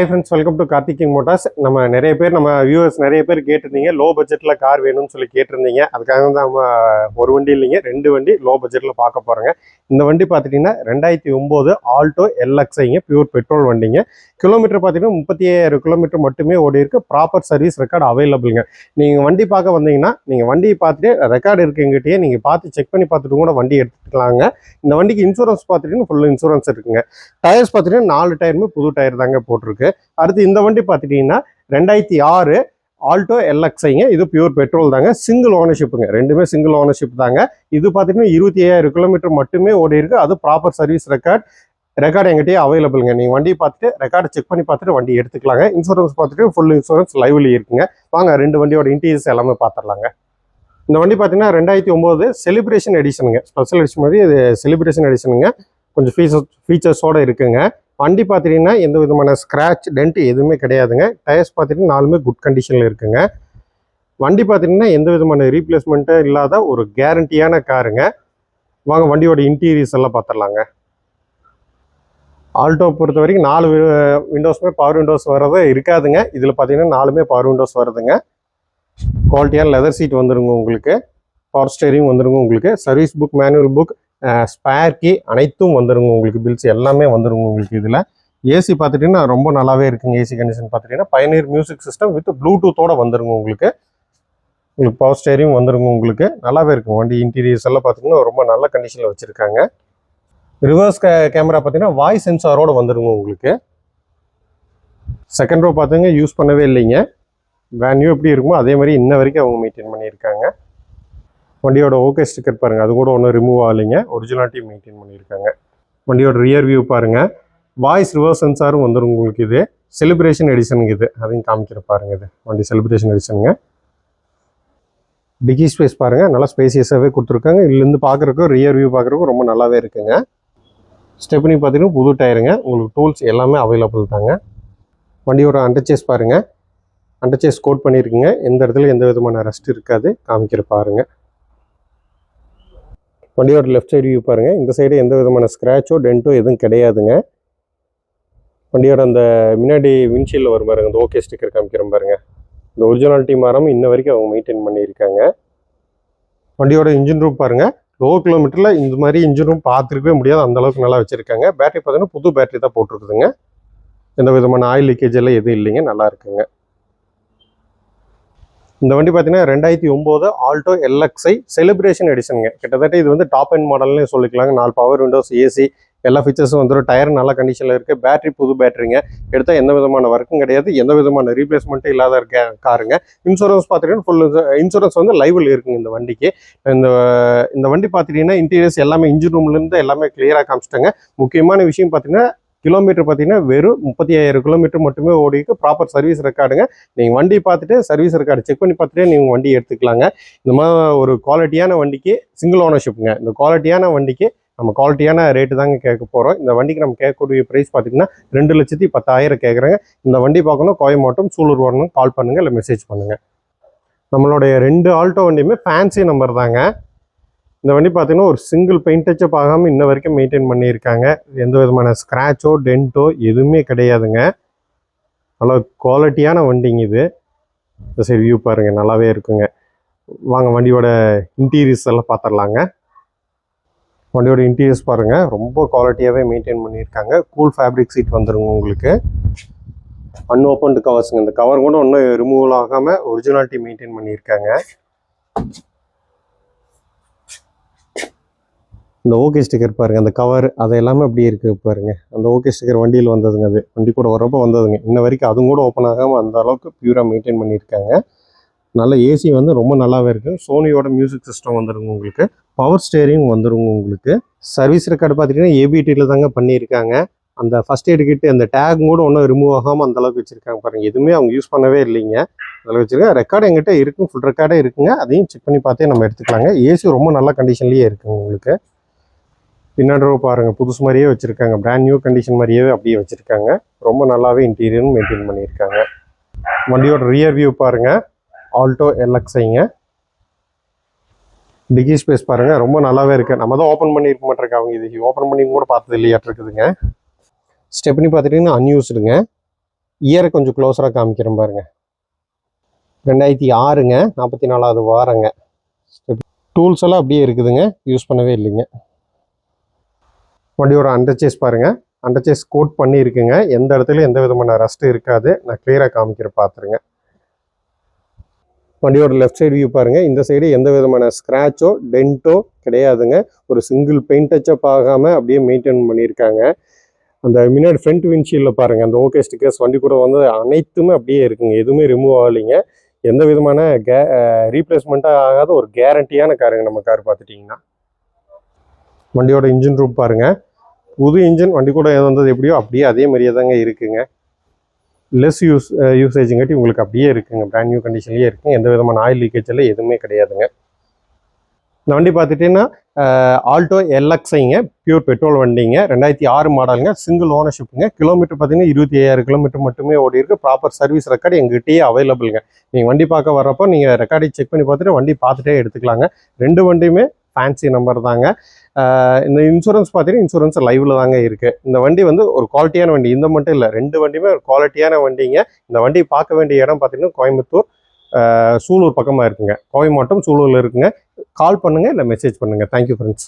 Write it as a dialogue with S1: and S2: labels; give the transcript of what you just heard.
S1: Hi friends, welcome to Karthik King Motors. நம்ம நிறைய பேர் நம்ம வியூவர்ஸ் நிறைய பேர் கேட்டிருந்தீங்க லோ பட்ஜெட்ல கார் வேணும்னு சொல்லி கேட்டிருந்தீங்க. அதுக்காக தான் நம்ம ஒரு வண்டி இல்லைங்க, ரெண்டு வண்டி லோ பட்ஜெட்ல பார்க்க போறோங்க. இந்த வண்டி பார்த்துட்டீங்கன்னா 2009 ஆல்டோ எல்எக்ஸ்ஐங்க, பியூர் பெட்ரோல் வண்டிங்க. கிலோமீட்டர் பார்த்தீங்கன்னா 37,000 கிலோமீட்டர் மட்டுமே ஓடி இருக்கு. ப்ராப்பர் சர்வீஸ் ரெக்கார்டு அவைலபிள்ங்க. நீங்கள் வண்டி பார்க்க வந்தீங்கன்னா நீங்கள் வண்டியை பார்த்துட்டு ரெக்கார்டு இருக்குங்கிட்டே நீங்கள் பார்த்து செக் பண்ணி பார்த்துட்டு கூட வண்டி எடுத்துக்கலாங்க. இந்த வண்டிக்கு இன்சூரன்ஸ் பார்த்துட்டீங்கன்னா ஃபுல் இன்சூரன்ஸ் இருக்குங்க. டயர்ஸ் பார்த்துட்டீங்கன்னா 4 டயருமே புது டயர் தாங்க போட்டிருக்கு. அடுத்து இந்த வண்டி பார்த்துட்டீங்கன்னா 2006 ஆல்டோ எல்எக்ஸ்ஐங்க. இது பியூர் பெட்ரோல் தாங்க, சிங்கிள் ஓனர்ஷிப்புங்க. ரெண்டுமே சிங்கிள் ஓனர்ஷிப் தாங்க. இது பார்த்துட்டீங்கன்னா 27,000 கிலோமீட்டர் மட்டுமே ஓடி இருக்கு. அது ப்ராப்பர் சர்வீஸ் ரெக்கார்டு எங்கிட்டயே அவைலபிள்ங்க. நீங்கள் வண்டியை பார்த்துட்டு ரெக்கார்டு செக் பண்ணி பார்த்துட்டு வண்டி எடுத்துக்கலாங்க. இன்சூரன்ஸ் பார்த்துட்டு ஃபுல் இன்சூரன்ஸ் லைவ்லி இருக்குங்க. வாங்க ரெண்டு வண்டியோட இன்டீரியர்ஸ் எல்லாமே பார்த்துடலாங்க. இந்த வண்டி பார்த்தீங்கன்னா 2009 செலிப்ரேஷன் எடிஷனுங்க. ஸ்பெஷல் எடிஷன் மாதிரி இது செலிப்ரேஷன் எடிஷனுங்க. கொஞ்சம் ஃபீச்சர்ஸோடு இருக்குங்க. வண்டி பார்த்துட்டிங்கன்னா எந்த விதமான ஸ்க்ராட்ச் டென்ட் எதுவுமே கிடையாதுங்க. டயர்ஸ் பார்த்துட்டிங்கன்னா நாலுமே குட் கண்டிஷனில் இருக்குங்க. வண்டி பார்த்துட்டிங்கன்னா எந்த விதமான ரீப்ளேஸ்மெண்ட்டும் இல்லாத ஒரு கேரண்டியான காருங்க. வாங்க வண்டியோட இன்டீரியர்ஸ் எல்லாம் பார்த்துடலாங்க. ஆல்டோ பொறுத்த வரைக்கும் 4 விண்டோஸுமே பவர் விண்டோஸ் வர்றது இருக்காதுங்க. இதில் பார்த்தீங்கன்னா 4மே பவர் விண்டோஸ் வருதுங்க. குவாலிட்டியான லெதர் சீட் வந்துருங்க உங்களுக்கு. பவர் ஸ்டேரிங் வந்துருங்க உங்களுக்கு. Service book, manual book, spare key அனைத்தும் வந்துருங்க உங்களுக்கு. பில்ஸ் எல்லாமே வந்துருங்க உங்களுக்கு. இதில் ஏசி பார்த்துட்டிங்கன்னா ரொம்ப நல்லாவே இருக்குங்க. ஏசி கண்டிஷன் பார்த்துட்டிங்கன்னா பயனியர் மியூசிக் சிஸ்டம் வித் ப்ளூடூத்தோட வந்துருங்க உங்களுக்கு. பவர் ஸ்டேரிங் வந்துருங்க உங்களுக்கு. நல்லாவே இருக்கும் வண்டி. இன்டீரியர்ஸ் எல்லாம் பார்த்திங்கன்னா ரொம்ப நல்ல கண்டிஷனில் வச்சுருக்காங்க. ரிவர்ஸ் கேமரா பார்த்தீங்கன்னா வாய்ஸ் சென்சாரோட வந்துருங்க உங்களுக்கு. செகண்ட் ரோ பார்த்தீங்கன்னா யூஸ் பண்ணவே இல்லைங்க. பிராண்ட் நியூ எப்படி இருக்குமோ அதே மாதிரி இன்ன வரைக்கும் அவங்க மெயின்டைன் பண்ணியிருக்காங்க. வண்டியோட ஓகே ஸ்டிக்கர் பாருங்கள், அது கூட ஒன்றும் ரிமூவ் ஆகலைங்க. ஒரிஜினாலிட்டி மெயின்டைன் பண்ணியிருக்காங்க. வண்டியோட ரியர் வியூ பாருங்கள். வாய்ஸ் ரிவர்ஸ் சென்சாரும் வந்துடும் உங்களுக்கு. இது செலிப்ரேஷன் எடிஷனுங்க. இது அதையும் காமிக்கிற பாருங்கள். இது வண்டி செலிப்ரேஷன் எடிஷனுங்க. டிக்கி ஸ்பேஸ் பாருங்கள், நல்லா ஸ்பேசியஸாகவே கொடுத்துருக்காங்க. இதுலேருந்து பார்க்குறக்கும் ரியர் வியூ பார்க்குறக்கும் ரொம்ப நல்லாவே இருக்குங்க. ஸ்டெப்னி பார்த்தீங்கன்னா புது டயருங்க. உங்களுக்கு டூல்ஸ் எல்லாமே அவைலபிள் தாங்க. வண்டியோட அண்டர்சேஸ் பாருங்கள். அண்டர்சேஸ் கோட் பண்ணியிருக்குங்க. எந்த இடத்துல எந்த விதமான ரெஸ்ட் இருக்காது. காமிக்கிற பாருங்கள். வண்டியோட லெஃப்ட் சைடு வியூ பாருங்கள். இந்த சைடு எந்த விதமான ஸ்க்ராச்சோ டென்ட்டோ எதுவும் கிடையாதுங்க. வண்டியோட அந்த முன்னாடி விண்ட்ஷீல்டில் வரும் பாருங்கள், அந்த ஓகே ஸ்டிக்கர் காமிக்கிற பாருங்கள். இந்த ஒரிஜினாலிட்டி மாறாமல் இன்ன வரைக்கும் அவங்க மெயின்டைன் பண்ணியிருக்காங்க. வண்டியோட இன்ஜின் ரூம் பாருங்கள். லோ கிலோமீட்டரில் இந்த மாதிரி இன்ஜின் ரூம் பார்த்துருக்கவே முடியாது, அந்தளவுக்கு நல்லா வச்சுருக்காங்க. பேட்டரி பார்த்தீங்கன்னா புது பேட்டரி தான் போட்டிருக்குதுங்க. எந்த விதமான ஆயில் லீக்கேஜ் எல்லாம் எதுவும் இல்லைங்க, நல்லா இருக்குங்க. இந்த வண்டி பார்த்தீங்கன்னா 2009 ஆல்டோ எல்எக்ஸ்ஐ செலிப்ரேஷன் எடிஷனுங்க. கிட்டத்தட்ட இது வந்து டாப் அண்ட் மாடல்னே சொல்லிக்கலாங்க. 4 பவர் விண்டோஸ், ஏசி எல்லா ஃபீச்சர்ஸும் வந்துடும். டயர் நல்ல கண்டிஷனில் இருக்குது. பேட்டரி புது பேட்டரிங்க. எடுத்தால் எந்த விதமான ஒர்க்கும் கிடையாது. எந்த விதமான ரீப்ளேஸ்மெண்ட்டும் இல்லாத காருங்க. இன்சூரன்ஸ் பார்த்துட்டீங்கன்னா ஃபுல் இன்சூரன்ஸ் வந்து லைவில் இருக்குங்க இந்த வண்டிக்கு. இந்த வண்டி பார்த்துட்டிங்கன்னா இன்டீரியர்ஸ் எல்லாமே இன்ஜின் ரூம்லேருந்து எல்லாமே கிளியராக காமிச்சிட்டாங்க. முக்கியமான விஷயம் பார்த்தீங்கன்னா கிலோமீட்டர் பார்த்தீங்கன்னா வெறும் 37,000 கிலோமீட்டர் மட்டுமே ஓடிக்கு. Proper service ரெக்கார்டுங்க. நீங்கள் வண்டி பார்த்துட்டு சர்வீஸ் ரெக்கார்டு செக் பண்ணி பார்த்துட்டு நீங்கள் வண்டி எடுத்துக்கலாங்க. இந்த மாதிரி ஒரு குவாலிட்டியான வண்டிக்கு சிங்கிள் ஓனர்ஷிப்புங்க. இந்த குவாலிட்டியான வண்டிக்கு நம்ம குவாலிட்டியான ரேட்டு தாங்க கேட்க போகிறோம். இந்த வண்டிக்கு நம்ம கேட்கக்கூடிய ப்ரைஸ் பார்த்தீங்கன்னா 2,10,000 கேட்குறேங்க. இந்த வண்டி பார்க்கணும் கோயம்புத்தூர் சூலூர் வரணும், கால் பண்ணுங்கள் இல்லை மெசேஜ் பண்ணுங்கள். நம்மளுடைய 2 ஆல்டோ வண்டியுமே ஃபேன்சி நம்பர் தாங்க. இந்த வண்டி பார்த்தீங்கன்னா ஒரு சிங்கிள் பெயிண்ட் டச்சப் ஆகாமல் இன்ன வரைக்கும் மெயின்டைன் பண்ணியிருக்காங்க. எந்த விதமான ஸ்க்ராச்சோ டென்ட்டோ எதுவுமே கிடையாதுங்க. நல்லா குவாலிட்டியான வண்டிங்க இது. சரி வியூ பாருங்கள், நல்லாவே இருக்குங்க. வாங்க வண்டியோட இன்டீரியர்ஸ் எல்லாம் பார்த்துடலாங்க. வண்டியோட இன்டீரியர்ஸ் பாருங்கள், ரொம்ப குவாலிட்டியாகவே மெயின்டைன் பண்ணியிருக்காங்க. கூல் ஃபேப்ரிக் சீட் வந்துருங்க உங்களுக்கு. அன்ஓப்பன்டு கவர்ஸுங்க. இந்த கவர் கூட ஒன்றும் ரிமூவல் ஆகாமல் ஒரிஜினாலிட்டி மெயின்டைன் பண்ணியிருக்காங்க. இந்த ஓகே ஸ்டிக்கர் பாருங்கள், அந்த கவர் அது எல்லாமே அப்படியே இருக்குது பாருங்கள். அந்த ஓகே ஸ்டிக்கர் வண்டியில் வந்ததுங்க. அது வண்டி கூட வரப்போ வந்ததுங்க. இன்ன வரைக்கும் அதுவும் கூட ஓப்பன் ஆகாமல் அந்த அளவுக்கு பியூராக மெயின்டைன் பண்ணியிருக்காங்க. நல்ல ஏசி வந்து ரொம்ப நல்லாவே இருக்குது. சோனியோட மியூசிக் சிஸ்டம் வந்துருங்க உங்களுக்கு. பவர் ஸ்டேரிங் வந்துருங்க உங்களுக்கு. சர்வீஸ் ரெக்கார்டு பார்த்துட்டிங்கன்னா ஏபிடியில் தாங்க பண்ணியிருக்காங்க. அந்த ஃபஸ்ட் எய்டு கிட்டு அந்த டேக் கூட ஒன்றும் ரிமூவ் ஆகாமல் அந்தளவுக்கு வச்சுருக்காங்க பாருங்கள். எதுவுமே அவங்க யூஸ் பண்ணவே இல்லைங்க. அதில் வச்சுருக்காங்க. ரெக்கார்டு எங்கிட்ட இருக்கும், ஃபுல் ரெக்கார்டே இருக்குங்க. அதையும் செக் பண்ணி பார்த்தே நம்ம எடுத்துக்கலாங்க. ஏசி ரொம்ப நல்ல கண்டிஷன்லேயே இருக்குங்க உங்களுக்கு. பின்னாடி பாருங்கள், புதுசு மாதிரியே வச்சுருக்காங்க. பிராண்ட் நியூ கண்டிஷன் மாதிரியே அப்படியே வச்சுருக்காங்க. ரொம்ப நல்லாவே இன்டீரியரும் மெயின்டைன் பண்ணியிருக்காங்க. வண்டியோட ரியர் வியூ பாருங்கள். ஆல்டோ எல்எக்ஸ்ஐங்க. டிக்கி ஸ்பேஸ் பாருங்கள், ரொம்ப நல்லாவே இருக்குது. நம்ம தான் ஓப்பன் பண்ணியிருக்க மாட்டிருக்கோம். அவங்க இது ஓப்பன் பண்ணி கூட பார்த்தது இல்லையாட்டு இருக்குதுங்க. ஸ்டெப்னி பார்த்துட்டிங்கன்னா அன்யூஸ்டுங்க. இயரை கொஞ்சம் க்ளோஸராக காமிக்கிறேன் பாருங்க. 2006ங்க, 44வது வாரங்க. டூல்ஸ் எல்லாம் அப்படியே இருக்குதுங்க, யூஸ் பண்ணவே இல்லைங்க. வண்டியோட அண்டர்சேஸ் பாருங்கள், அண்டர்சேஸ் கோட் பண்ணியிருக்குங்க. எந்த இடத்துலையும் எந்த விதமான ரஸ்ட்டு இருக்காது. நான் கிளியராக காமிக்கிற பார்த்துருங்க. வண்டியோட லெஃப்ட் சைடு வியூ பாருங்கள். இந்த சைடு எந்த விதமான ஸ்க்ராச்சோ டென்ட்டோ கிடையாதுங்க. ஒரு சிங்கிள் பெயிண்ட் டச்சப் ஆகாமல் அப்படியே மெயின்டைன் பண்ணியிருக்காங்க. அந்த முன்னாடி ஃப்ரண்ட் விண்ட்ஷீல்டில் பாருங்கள், அந்த ஓகே ஸ்டிக்கர்ஸ் வண்டி கூட வந்து அனைத்துமே அப்படியே இருக்குங்க. எதுவுமே ரிமூவ் ஆகலைங்க. எந்த விதமான ரீப்ளேஸ்மெண்ட்டாக ஆகாத ஒரு கேரண்டியான காருங்க நம்ம கார் பார்த்துட்டிங்கன்னா. வண்டியோட இன்ஜின் ரூம் பாருங்கள். புது இன்ஜின் வண்டி கூட வந்தது எப்படியோ அப்படியே அதே மாதிரியே தாங்க இருக்குங்க. லெஸ் யூசேஜுங்காட்டி உங்களுக்கு அப்படியே இருக்குங்க, பிராண்ட் நியூ கண்டிஷன்லேயே இருக்குங்க. எந்த விதமான ஆயில் லீக்கேஜ் எல்லாம் எதுவுமே கிடையாதுங்க. இந்த வண்டி பார்த்துட்டிங்கன்னா ஆல்டோ எல்எக்ஸ்ஐங்க, பியூர் பெட்ரோல் வண்டிங்க, 2006 மாடலுங்க, சிங்கிள் ஓனர்ஷிப்புங்க. கிலோமீட்டர் பார்த்தீங்கன்னா 25,000 கிலோமீட்டர் மட்டுமே ஓடி இருக்கு. ப்ராப்பர் சர்வீஸ் ரெக்கார்டு எங்ககிட்டயே அவைலபிளுங்க. நீங்கள் வண்டி பார்க்க வர்றப்போ நீங்கள் ரெக்கார்டை செக் பண்ணி பார்த்துட்டு வண்டி பார்த்துட்டே எடுத்துக்கலாங்க. 2 வண்டியுமே ஃபேன்சி நம்பர் தாங்க. இந்த இன்சூரன்ஸ் பார்த்தீங்கன்னா இன்சூரன்ஸ் லைவில் தாங்க இருக்குது. இந்த வண்டி வந்து ஒரு குவாலிட்டியான வண்டி, இந்த மட்டும் இல்லை, 2 வண்டியுமே ஒரு குவாலிட்டியான வண்டிங்க. இந்த வண்டி பார்க்க வேண்டிய இடம் பார்த்தீங்கன்னா கோயம்புத்தூர் சூலூர் பக்கமாக இருக்குங்க. கோவை மாவட்டம் சூலூரில் இருக்குங்க. கால் பண்ணுங்கள், இல்லை மெசேஜ் பண்ணுங்கள். Thank you friends.